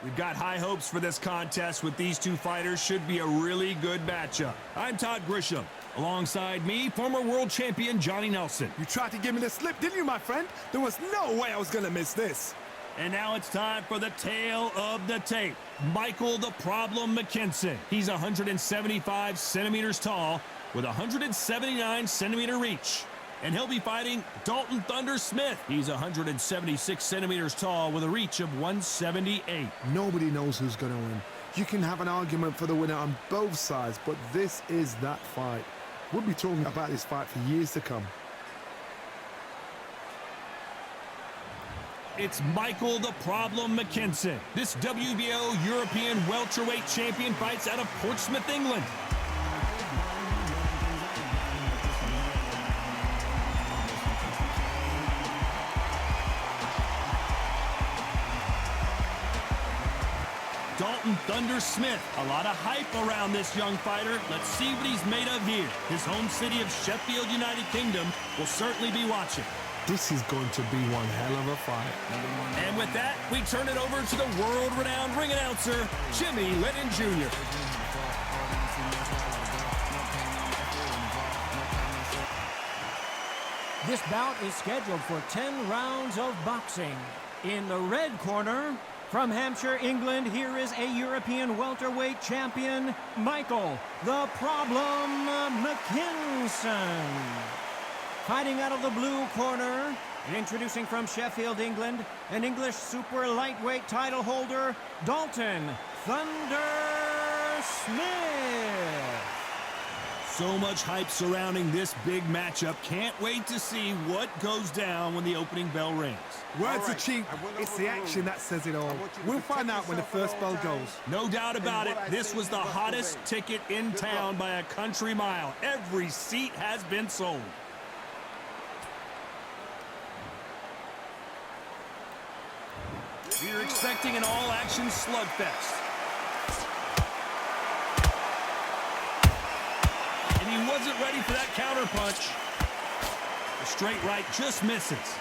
We've got high hopes for this contest with these two fighters. Should be a really good matchup. I'm Todd Grisham. Alongside me, former world champion Johnny Nelson. You tried to give me the slip, didn't you, my friend? There was no way I was going to miss this. And now it's time for the tale of the tape. Michael the Problem Mckinson. He's 175 centimeters tall with 179 centimeter reach. And he'll be fighting Dalton Thunder Smith. He's 176 centimeters tall with a reach of 178. Nobody knows who's going to win. You can have an argument for the winner on both sides, but this is that fight. We'll be talking about this fight for years to come. It's Michael the Problem Mckinson. This WBO European welterweight champion fights out of Portsmouth, England. Dalton Thunder Smith. A lot of hype around this young fighter. Let's see what he's made of here. His home city of Sheffield, United Kingdom will certainly be watching. This is going to be one hell of a fight. And with that, we turn it over to the world-renowned ring announcer, Jimmy Lennon Jr. This bout is scheduled for 10 rounds of boxing. In the red corner, from Hampshire, England, here is a European welterweight champion, Michael the Problem Mckinson. Fighting out of the blue corner, and introducing from Sheffield, England, an English super lightweight title holder, Dalton Thunder Smith. So much hype surrounding this big matchup. Can't wait to see what goes down when the opening bell rings. Words are cheap. It's the action that says it all. We'll find out when the first bell goes. No doubt about it, this was the hottest ticket in town by a country mile. Every seat has been sold. We're expecting an all-action slugfest. And he wasn't ready for that counter punch. The straight right just misses.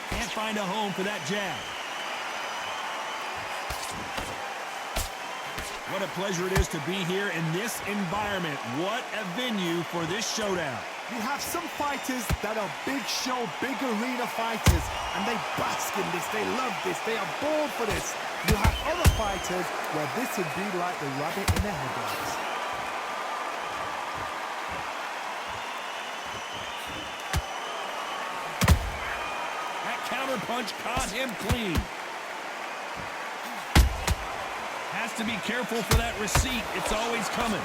Can't find a home for that jab. What a pleasure it is to be here in this environment. What a venue for this showdown. You have some fighters that are big show, big arena fighters, and they bask in this, they love this, they are born for this. You have other fighters where this would be like the rabbit in the headlights. That counter punch caught him clean. Has to be careful for that receipt. It's always coming.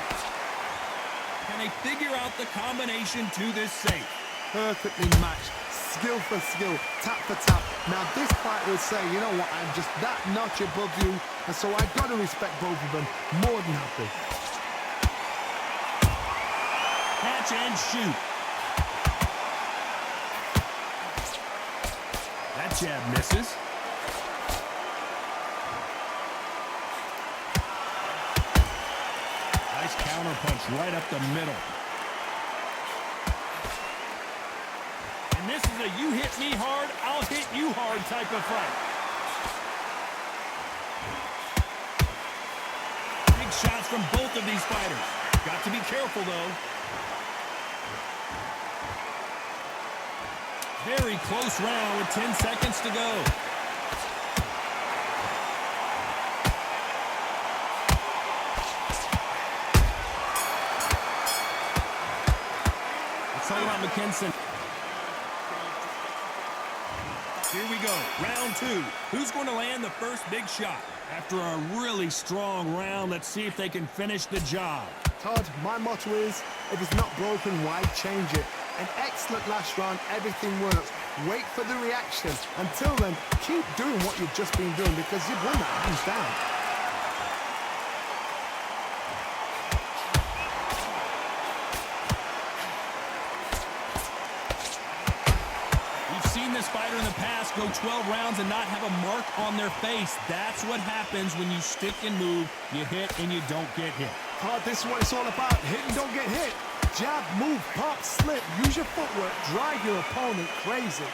Can they figure out the combination to this safe? Perfectly matched, skill for skill, tap for tap. Now this fight will say, you know what, I'm just that notch above you, and so I've got to respect both of them. More than happy. Catch and shoot. That jab misses. Nice counter punch right up the middle. And this is a you hit me hard, I'll hit you hard type of fight. Big shots from both of these fighters. Got to be careful, though. Very close round with 10 seconds to go. Let's talk about Mckinson. Here we go, round two. Who's going to land the first big shot? After a really strong round, let's see if they can finish the job. Todd, my motto is, if it's not broken, why change it? An excellent last round, everything works. Wait for the reaction. Until then, keep doing what you've just been doing because you've won that hands down. This fighter in the past go 12 rounds and not have a mark on their face. That's what happens when you stick and move. You hit and you don't get hit. Todd, this is what it's all about. Hit and don't get hit. Jab, move, pop, slip. Use your footwork. Drive your opponent crazy.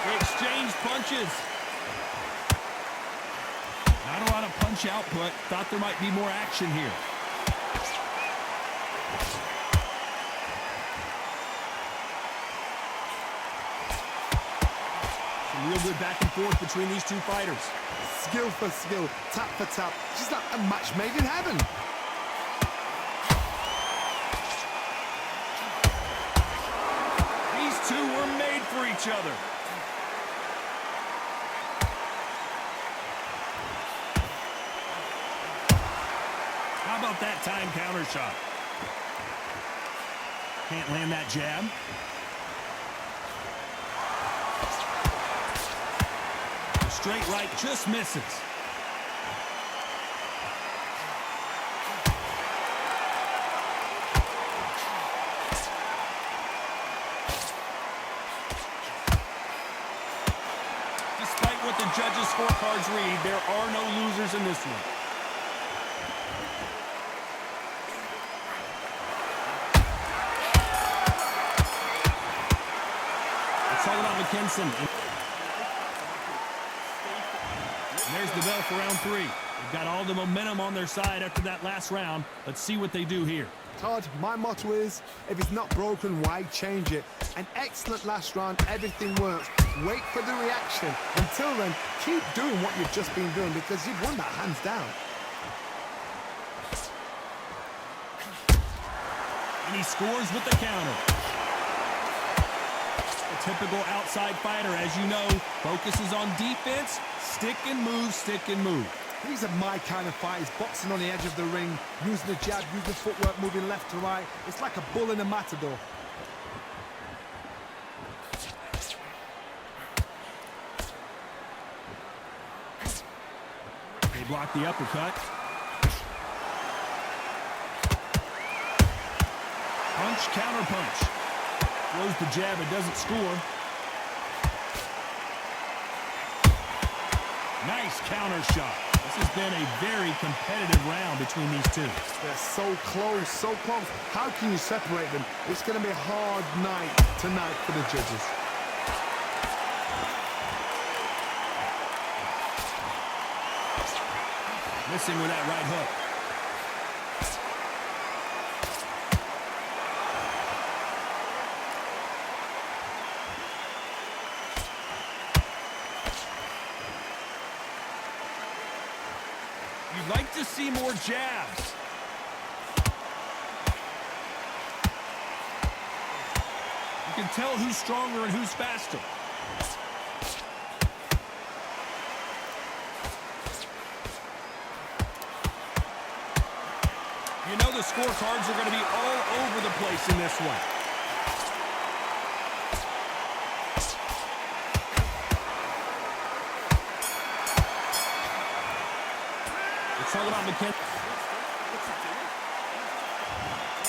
They exchange punches. Not a lot of punch output. Thought there might be more action here. Some real good back and forth between these two fighters. Skill for skill, tap for tap. Just like a match made in heaven. These two were made for each other. How about that time counter shot? Can't land that jab. The straight right just misses. Despite what the judges' scorecards read, there are no losers in this one. It's all about Mckinson. And there's the bell for round 3. They've got all the momentum on their side after that last round. Let's see what they do here. Todd, my motto is, if it's not broken, why change it? An excellent last round, everything works. Wait for the reaction. Until then, keep doing what you've just been doing because you've won that hands down. And he scores with the counter. A typical outside fighter, as you know, focuses on defense, stick and move, stick and move. These are my kind of fighters, boxing on the edge of the ring, using the jab, using footwork, moving left to right. It's like a bull in a matador. They block the uppercut. Punch, counter punch. Throws the jab and doesn't score. Nice counter shot. This has been a very competitive round between these two. They're so close, so close. How can you separate them? It's going to be a hard night tonight for the judges. Missing with that right hook. You'd like to see more jabs. You can tell who's stronger and who's faster. You know the scorecards are going to be all over the place in this one. It's all about Mckinson.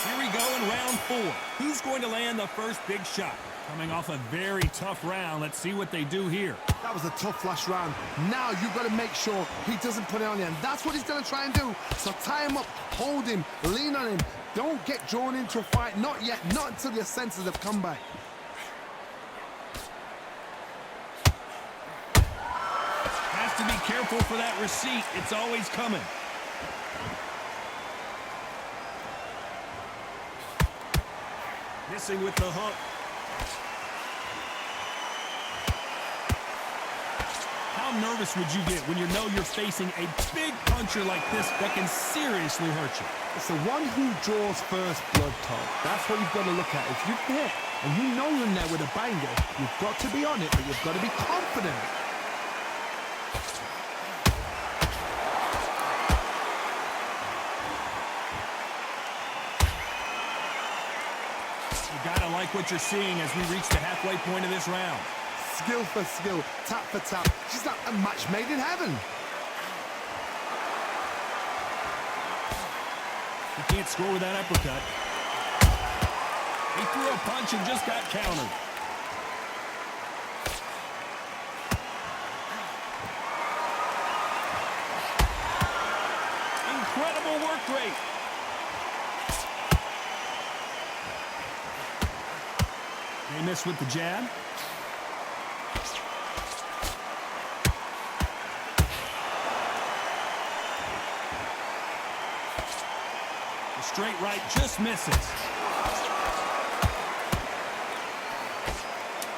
Here we go in round 4. Who's going to land the first big shot? Coming off a very tough round. Let's see what they do here. That was a tough last round. Now you've got to make sure he doesn't put it on you. And that's what he's going to try and do. So tie him up, hold him, lean on him. Don't get drawn into a fight. Not yet. Not until your senses have come back. Has to be careful for that receipt. It's always coming. Missing with the hook. How nervous would you get when you know you're facing a big puncher like this that can seriously hurt you? It's the one who draws first blood, Todd. That's what you've got to look at. If you're there and you know you're in there with a banger, you've got to be on it, but you've got to be confident. You gotta like what you're seeing as we reach the halfway point of this round. Skill for skill, tap for tap. She's like a match made in heaven. He can't score with that uppercut. He threw a punch and just got countered. incredible work rate. They miss with the jab. The straight right just misses.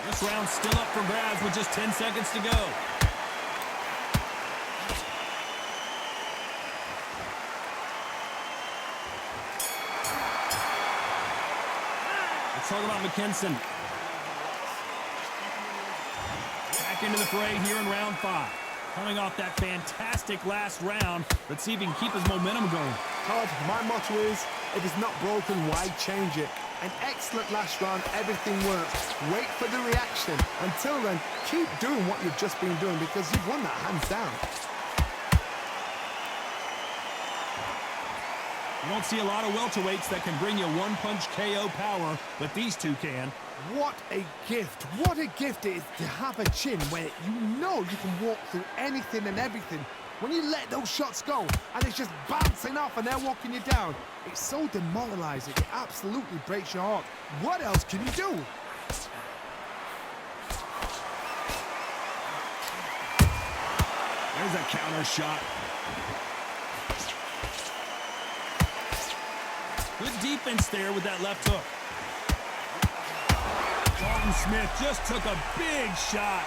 This round's still up for grabs with just 10 seconds to go. Let's talk about Mckinson. Back into the fray here in round 5. Coming off that fantastic last round, let's see if he can keep his momentum going. Todd, my motto is, if it's not broken, why change it? An excellent last round, everything works. Wait for the reaction. Until then, keep doing what you've just been doing because you've won that hands down. You don't see a lot of welterweights that can bring you one-punch KO power, but these two can. What a gift. What a gift it is to have a chin where you know you can walk through anything and everything. When you let those shots go and it's just bouncing off and they're walking you down, it's so demoralizing. It absolutely breaks your heart. What else can you do? There's a counter shot. Good defense there with that left hook. Dalton Smith just took a big shot.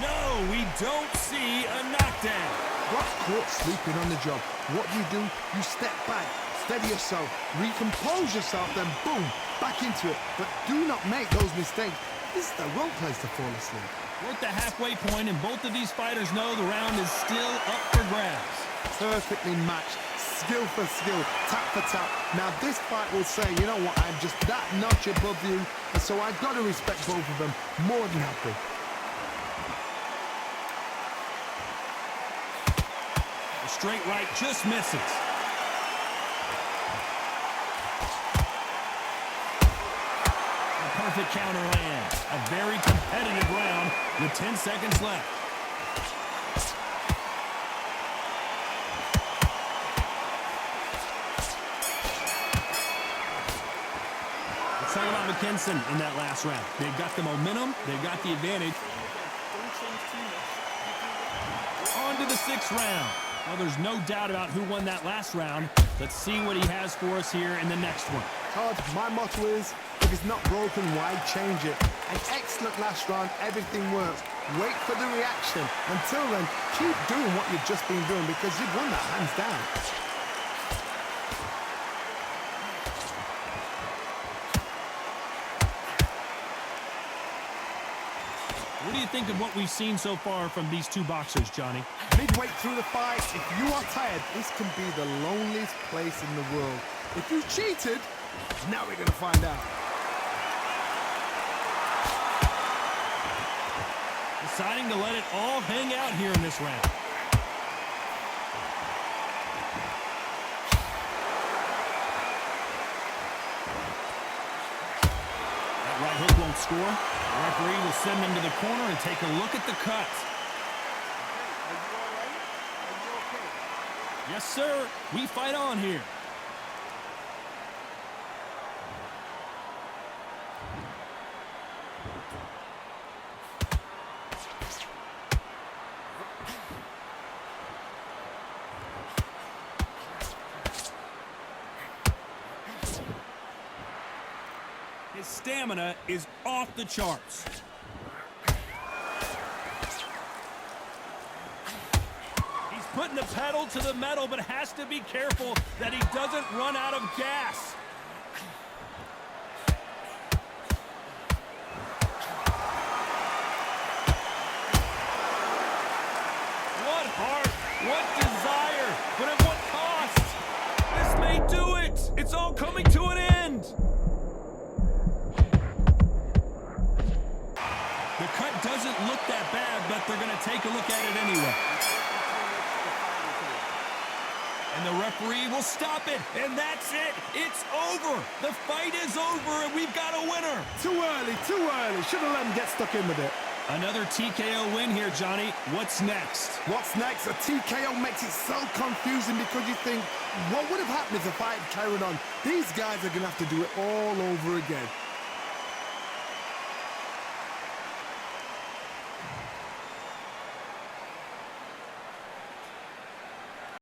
No, we don't see a knockdown. Got caught sleeping on the job. What do? You step back, steady yourself, recompose yourself, then boom, back into it. But do not make those mistakes. This is the wrong place to fall asleep. We're at the halfway point, and both of these fighters know the round is still up for grabs. Perfectly matched, skill for skill, tap for tap. Now this fight will say, you know what, I'm just that notch above you, and so I've got to respect both of them more than happy. The straight right just misses. Perfect counter land. A very competitive round with 10 seconds left. Let's talk about Mckinson in that last round. They've got the momentum. They've got the advantage. On to the 6th round. Well, there's no doubt about who won that last round. Let's see what he has for us here in the next one. Todd, my motto is, if it's not broken, why change it? An excellent last round, everything works. Wait for the reaction. Until then, keep doing what you've just been doing because you've won that hands down. What do you think of what we've seen so far from these two boxers, Johnny? Midway through the fight, if you are tired, this can be the loneliest place in the world. If you cheated, now we're going to find out. Deciding to let it all hang out here in this round. That right hook won't score. The referee will send him to the corner and take a look at the cut. Are you all right? Are you okay? Yes, sir. We fight on here. His stamina is off the charts. He's putting the pedal to the metal, but has to be careful that he doesn't run out of gas. What heart, what desire, but at what cost? This may do it. It's all coming to an end. The cut doesn't look that bad, but they're going to take a look at it anyway. And the referee will stop it, and that's it. It's over. The fight is over, and we've got a winner. Too early, too early. Should have let him get stuck in with it. Another TKO win here, Johnny. What's next? What's next? A TKO makes it so confusing because you think, what would have happened if the fight had carried on? These guys are going to have to do it all over again.